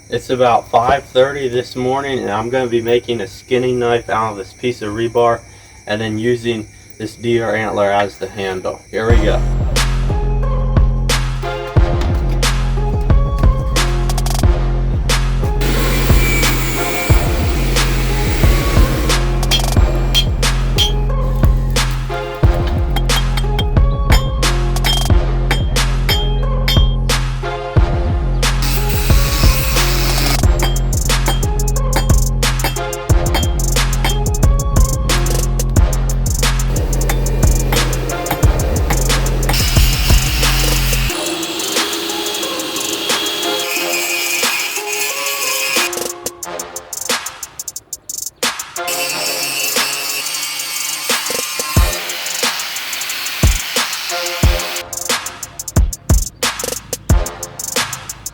It's about 5:30 this morning, and I'm going to be making a skinning knife out of this piece of rebar and then using this deer antler as the handle. Here we go.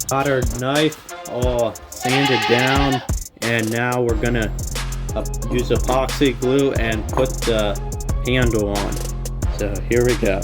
Got our knife all sanded down, and now we're gonna use epoxy glue and put the handle on. So here we go.